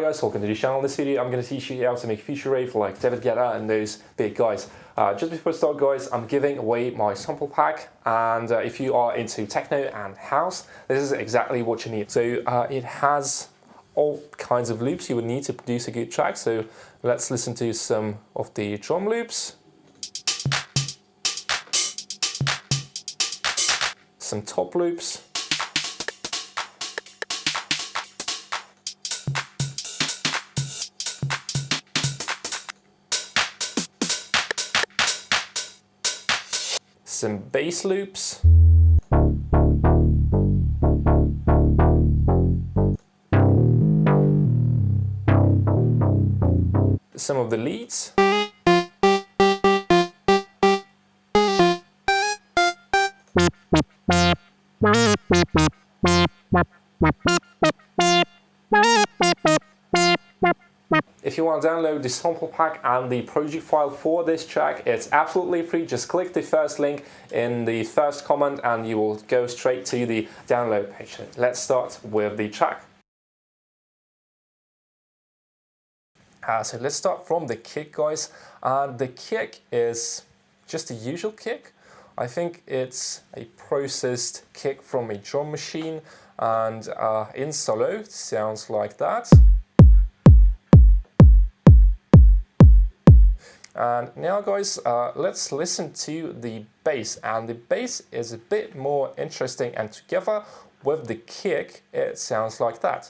Hi guys, welcome to the channel. In this video I'm going to teach you how to make future rave like David Guetta and those big guys. Just before I start guys, I'm giving away my sample pack, and if you are into techno and house, this is exactly what you need. So it has all kinds of loops you would need to produce a good track, so let's listen to some of the drum loops, some top loops, some bass loops, some of the leads, If you want to download the sample pack and the project file for this track, it's absolutely free. Just click the first link in the first comment and you will go straight to the download page. Let's start with the track. So let's start from the kick, guys. The kick is just a usual kick. I think it's a processed kick from a drum machine, and in solo it sounds like that. And now guys, let's listen to the bass, and the bass is a bit more interesting, and together with the kick it sounds like that.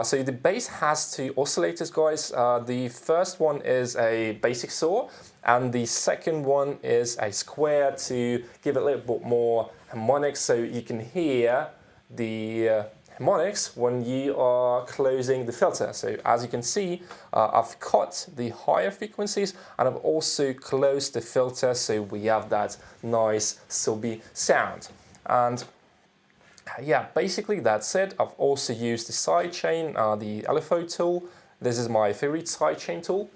So the bass has two oscillators, guys. The first one is a basic saw, and the second one is a square to give it a little bit more harmonics, so you can hear the harmonics when you are closing the filter. So as you can see, I've cut the higher frequencies and I've also closed the filter, so we have that nice subby sound. And yeah, basically that's it. I've also used the sidechain, the LFO tool. This is my favorite sidechain tool.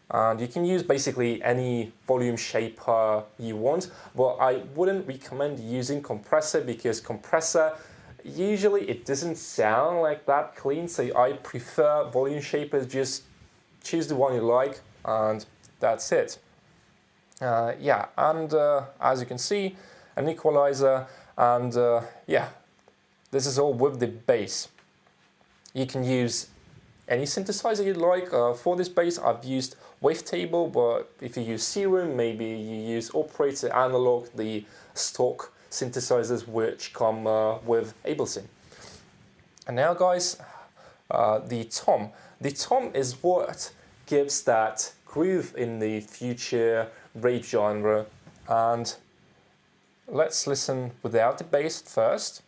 And you can use basically any volume shaper you want, but I wouldn't recommend using compressor, because compressor, usually it doesn't sound like that clean. So I prefer volume shapers. Just choose the one you like and that's it. Yeah, and as you can see, an equalizer, and yeah, this is all with the bass. You can use any synthesizer you like. For this bass I've used Wavetable, but if you use Serum, maybe you use Operator Analog, the stock synthesizers which come with Ableton. And now guys, the tom. The tom is what gives that groove in the future rave genre. And let's listen without the bass first.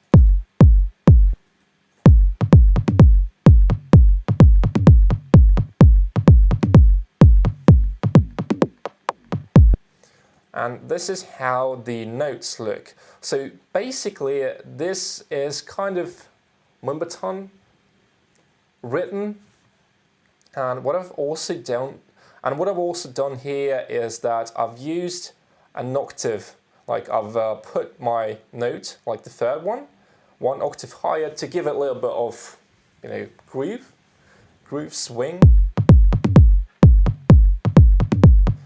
And this is how the notes look. So basically this is kind of mumbaton written, and what I've also done here is that I've used an octave. Like I've put my note, like the third one octave higher, to give it a little bit of, you know, groove swing.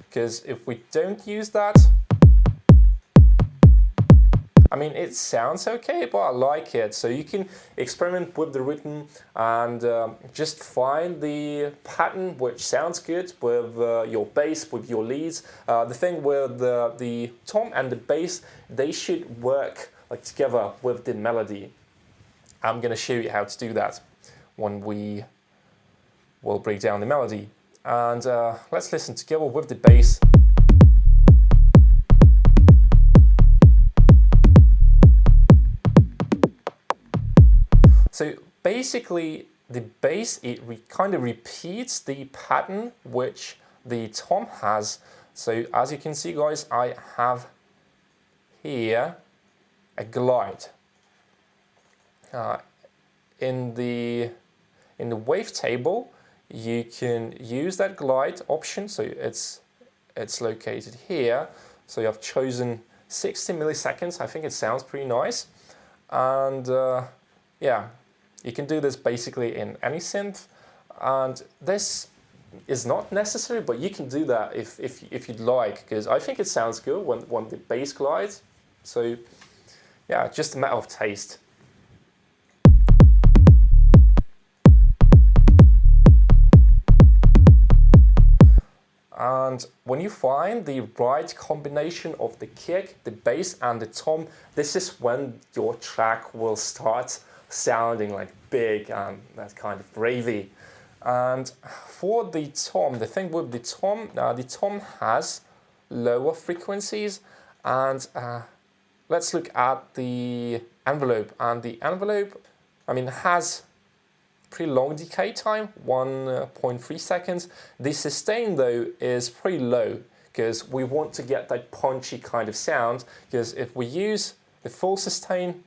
Because if we don't use that, I mean, it sounds okay, but I like it. So you can experiment with the rhythm and just find the pattern which sounds good with your bass, with your leads. The thing with the tom and the bass, they should work like together with the melody. I'm going to show you how to do that when we will break down the melody. And let's listen together with the bass. So basically the bass, it kind of repeats the pattern which the tom has. So as you can see guys, I have here a glide. In the wavetable, you can use that glide option, so it's located here, So I've chosen 60 milliseconds. I think it sounds pretty nice. And yeah, you can do this basically in any synth. And this is not necessary, but you can do that if you'd like, because I think it sounds good when the bass glides. So yeah, just a matter of taste. And when you find the right combination of the kick, the bass and the tom, this is when your track will start sounding like big and that kind of ravey. And for the tom, the thing with the tom has lower frequencies, and let's look at the envelope. And the envelope, I mean, has pretty long decay time, 1.3 seconds. The sustain though is pretty low because we want to get that punchy kind of sound, because if we use the full sustain,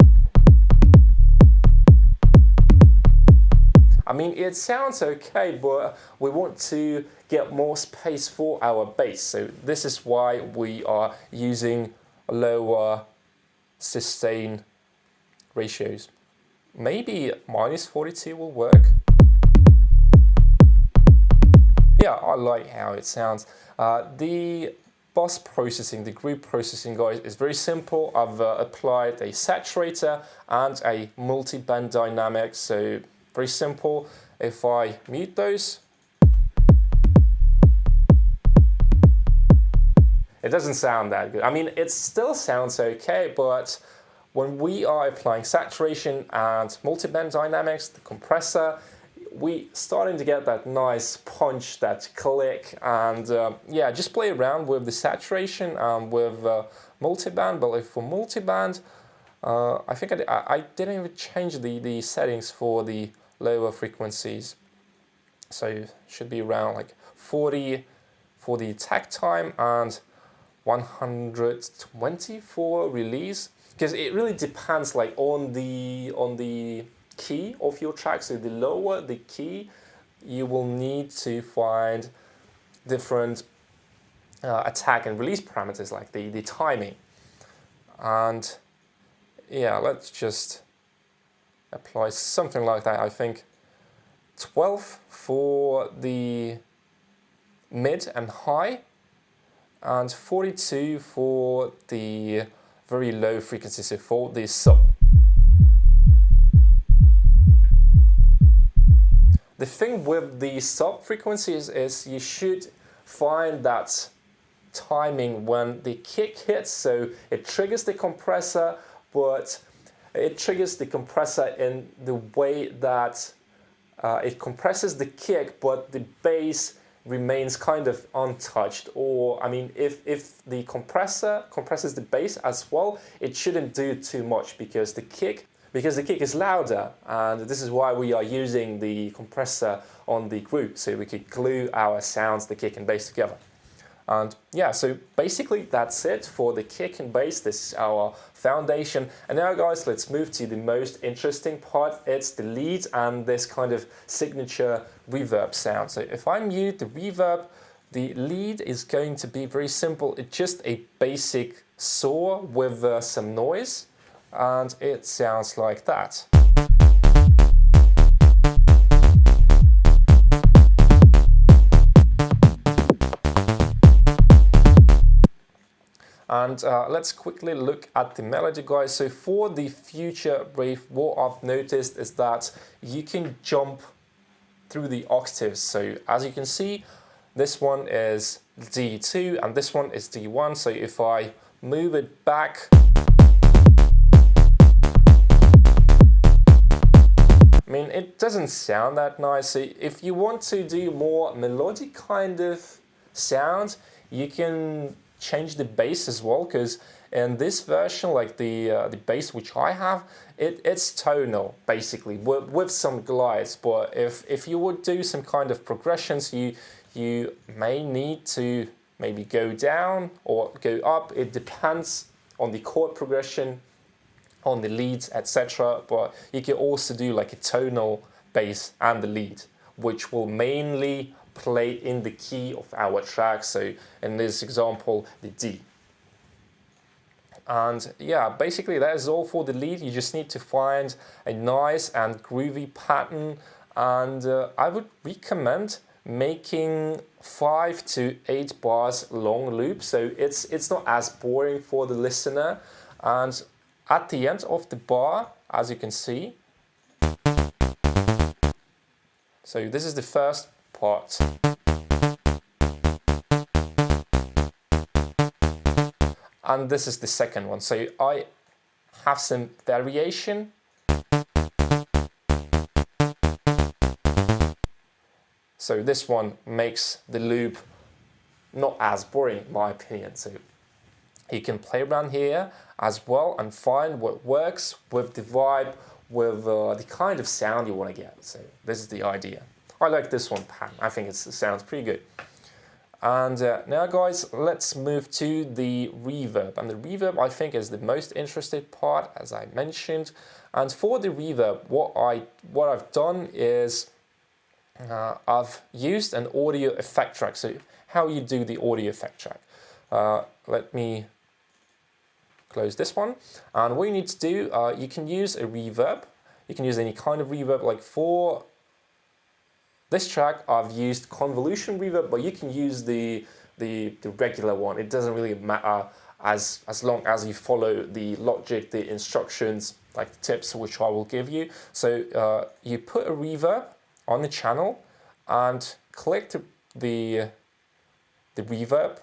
I mean, it sounds okay, but we want to get more space for our bass. So this is why we are using lower sustain ratios. Maybe minus 42 will work. Yeah, I like how it sounds. The bus processing, the group processing, guys, is very simple. I've applied a saturator and a multi-band dynamic, so very simple. If I mute those, it doesn't sound that good. I mean, it still sounds okay, but when we are applying saturation and multi-band dynamics, the compressor, we starting to get that nice punch, that click, and yeah, just play around with the saturation with multi-band. But if for multi-band, I think I didn't even change the settings for the lower frequencies. So it should be around like 40 for the takt time and 120 for release. Because it really depends like on the key of your track. So the lower the key, you will need to find different attack and release parameters, like the timing. And yeah, let's just apply something like that. I think 12 for the mid and high, and 42 for the very low frequency, so for the sub. The thing with the sub frequencies is you should find that timing when the kick hits, so it triggers the compressor, but it triggers the compressor in the way that it compresses the kick, but the bass remains kind of untouched. Or I mean, if the compressor compresses the bass as well, it shouldn't do too much, because the kick is louder, and this is why we are using the compressor on the group, so we could glue our sounds, the kick and bass, together. And yeah, so basically that's it for the kick and bass. This is our foundation. And now, guys, let's move to the most interesting part. It's the lead and this kind of signature reverb sound. So if I mute the reverb, the lead is going to be very simple. It's just a basic saw with some noise, and it sounds like that. And let's quickly look at the melody, guys. So for the future Rave, what I've noticed is that you can jump through the octaves. So as you can see, this one is D2 and this one is D1. So if I move it back, I mean, it doesn't sound that nice. So if you want to do more melodic kind of sound, you can change the bass as well, because in this version, like the bass which I have, it's tonal basically with some glides. But if you would do some kind of progressions, you may need to maybe go down or go up. It depends on the chord progression, on the leads, etc. But you can also do like a tonal bass and the lead, which will mainly play in the key of our track. So in this example, the D. And yeah, basically that is all for the lead. You just need to find a nice and groovy pattern, and I would recommend making 5 to 8 bars long loop, so it's not as boring for the listener. And at the end of the bar, as you can see, so this is the first part. And this is the second one. So I have some variation. So this one makes the loop not as boring, in my opinion. So you can play around here as well and find what works with the vibe, with the kind of sound you want to get. So this is the idea. I like this one, Pan. I think it sounds pretty good. And now guys, let's move to the reverb. And the reverb, I think, is the most interesting part, as I mentioned. And for the reverb, what I've done is I've used an audio effect track. So how you do the audio effect track. Let me close this one. And what you need to do, you can use a reverb. You can use any kind of reverb. Like for this track, I've used convolution reverb, but you can use the regular one. It doesn't really matter as long as you follow the logic, the instructions, like the tips which I will give you. So you put a reverb on the channel and click the reverb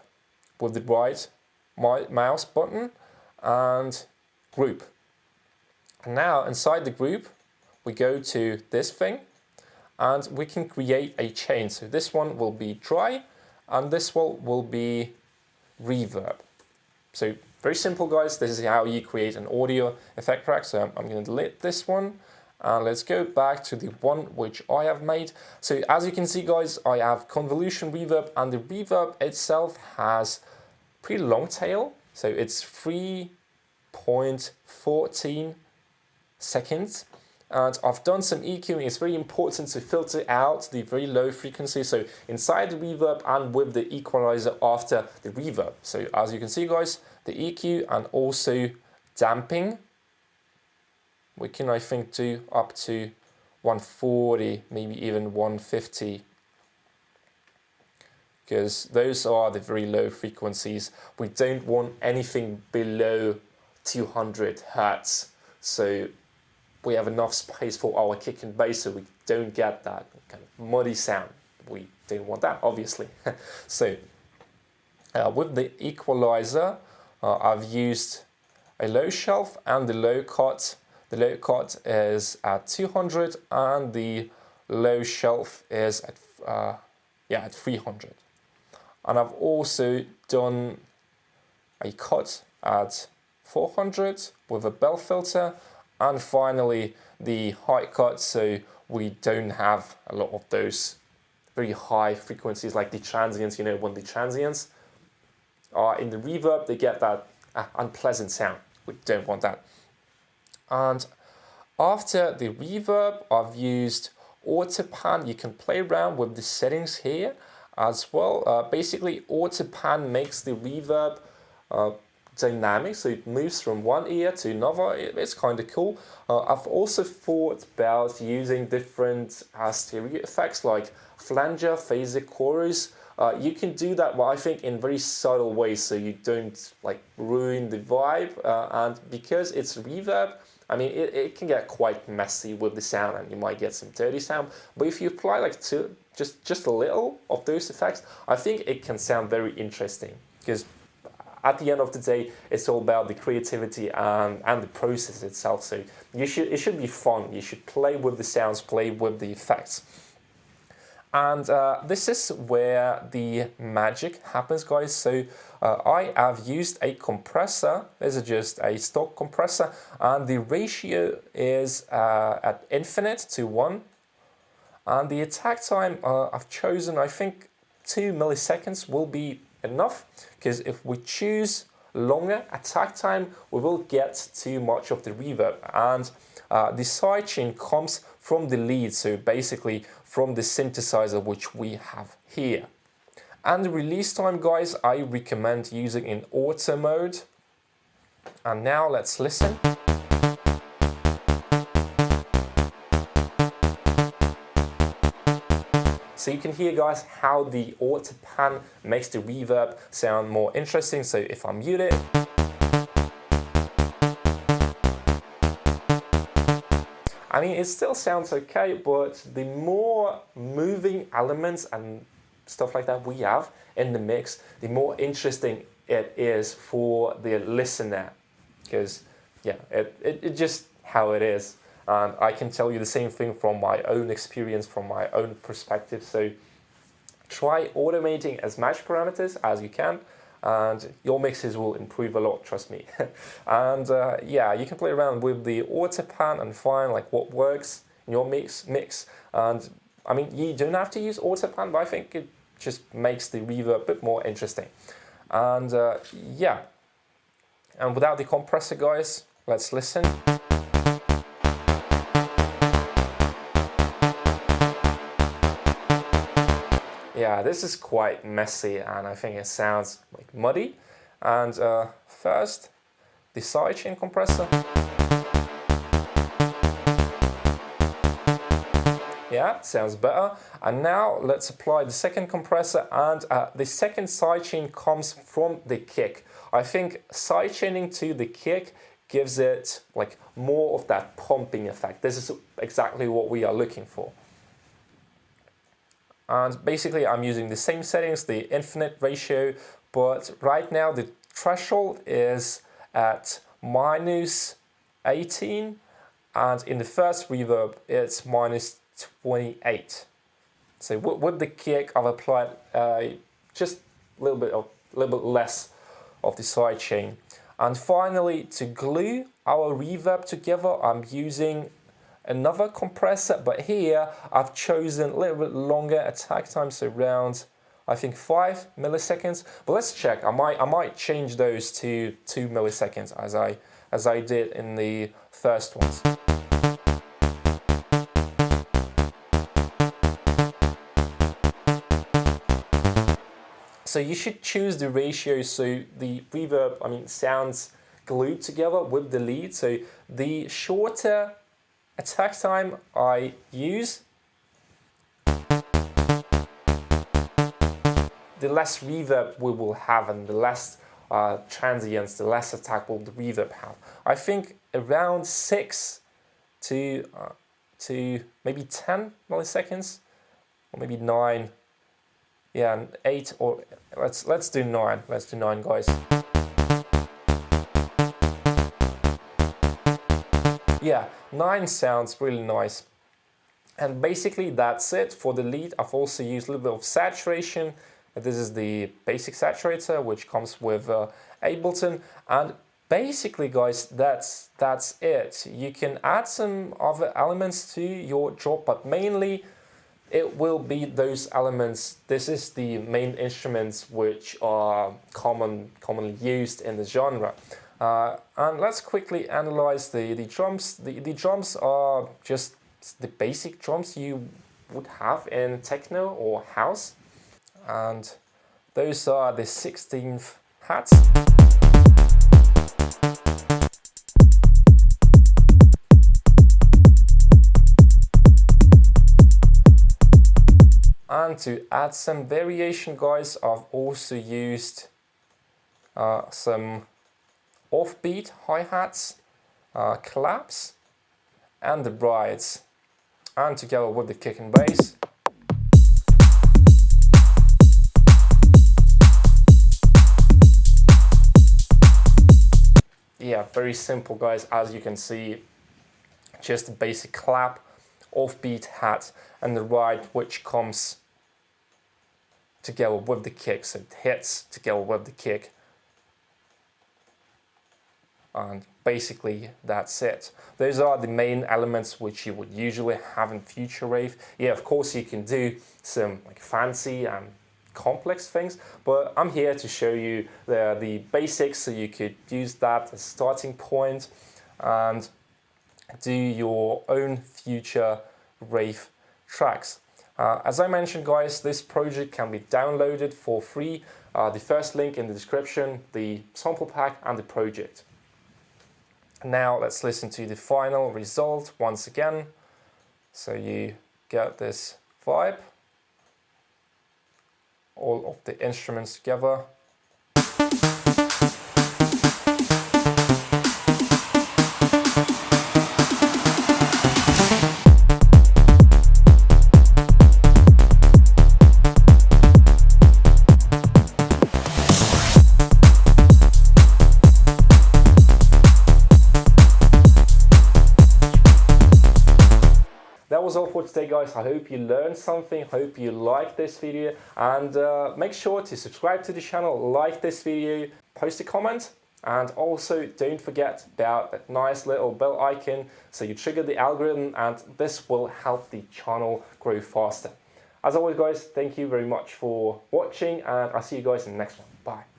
with the right mouse button and group. Now inside the group, we go to this thing, and we can create a chain. So this one will be dry, and this one will be reverb. So very simple, guys. This is how you create an audio effect track. So I'm going to delete this one, and let's go back to the one which I have made. So as you can see, guys, I have convolution reverb, and the reverb itself has pretty long tail. So it's 3.14 seconds. And I've done some EQing. It's very important to filter out the very low frequency. So inside the reverb and with the equalizer after the reverb. So as you can see, guys, the EQ and also damping, we can, I think, do up to 140, maybe even 150. Because those are the very low frequencies. We don't want anything below 200 hertz. So we have enough space for our kick and bass, so we don't get that kind of muddy sound. We don't want that, obviously. So with the equalizer, I've used a low shelf and the low cut. The low cut is at 200 and the low shelf is at 300. And I've also done a cut at 400 with a bell filter. And finally, the high cut, so we don't have a lot of those very high frequencies like the transients. You know, when the transients are in the reverb, they get that unpleasant sound. We don't want that. And after the reverb, I've used auto pan. You can play around with the settings here as well. Basically, auto pan makes the reverb dynamic, so it moves from one ear to another. It's kind of cool. I've also thought about using different stereo effects like flanger, phaser, chorus. You can do that, but I think in very subtle ways, so you don't like ruin the vibe. And because it's reverb, I mean, it can get quite messy with the sound, and you might get some dirty sound. But if you apply like just a little of those effects, I think it can sound very interesting. Because at the end of the day, it's all about the creativity and the process itself. So it should be fun. You should play with the sounds, play with the effects. And this is where the magic happens, guys. So I have used a compressor. This is just a stock compressor, and the ratio is at infinite to 1. And the attack time I've chosen, I think 2 milliseconds will be enough, because if we choose longer attack time, we will get too much of the reverb. And the sidechain comes from the lead, so basically from the synthesizer which we have here. And the release time, guys, I recommend using in auto mode. And now let's listen. So you can hear, guys, how the auto pan makes the reverb sound more interesting. So if I mute it, I mean, it still sounds okay, but the more moving elements and stuff like that we have in the mix, the more interesting it is for the listener. Because, yeah, it just how it is. And I can tell you the same thing from my own experience, from my own perspective. So try automating as much parameters as you can, and your mixes will improve a lot, trust me. And yeah, you can play around with the auto pan and find like what works in your mix. And I mean, you don't have to use auto pan, but I think it just makes the reverb a bit more interesting. And yeah, and without the compressor, guys, let's listen. Yeah, this is quite messy and I think it sounds like muddy. And first, the sidechain compressor. Yeah, sounds better. And now let's apply the second compressor, and the second sidechain comes from the kick. I think sidechaining to the kick gives it like more of that pumping effect. This is exactly what we are looking for. And basically I'm using the same settings, the infinite ratio, but right now the threshold is at -18, and in the first reverb it's -28. So with the kick I've applied just a little bit less of the sidechain. And finally, to glue our reverb together, I'm using another compressor, but here I've chosen a little bit longer attack time, so around I think 5 milliseconds. But let's check. I might change those to 2 milliseconds as I did in the first ones. So you should choose the ratio so the reverb, I mean, sounds glued together with the lead. So the shorter attack time I use, the less reverb we will have, and the less transients, the less attack will the reverb have. I think around 6 to maybe 10 milliseconds, or maybe 9. Yeah, 8, or let's do 9. Let's do 9, guys. Yeah, 9 sounds really nice. And basically that's it for the lead. I've also used a little bit of saturation. This is the basic saturator, which comes with Ableton. And basically, guys, that's it. You can add some other elements to your drop, but mainly it will be those elements. This is the main instruments which are commonly used in the genre. And let's quickly analyze the drums. The drums are just the basic drums you would have in techno or house. And those are the 16th hats. And to add some variation, guys, I've also used some offbeat hi-hats, claps, and the brides, and together with the kick and bass. Yeah, very simple, guys, as you can see, just a basic clap, offbeat hat, and the ride which comes together with the kick, so it hits together with the kick. And basically that's it. Those are the main elements which you would usually have in future rave. Yeah, of course you can do some like fancy and complex things, but I'm here to show you the basics so you could use that as a starting point and do your own future rave tracks. As I mentioned, guys, this project can be downloaded for free. The first link in the description, the sample pack and the project. Now let's listen to the final result once again. So you get this vibe, all of the instruments together. That was all for today, guys. I hope you learned something, hope you liked this video, and make sure to subscribe to the channel, like this video, post a comment, and also don't forget about that nice little bell icon so you trigger the algorithm, and this will help the channel grow faster. As always, guys, thank you very much for watching, and I'll see you guys in the next one. Bye.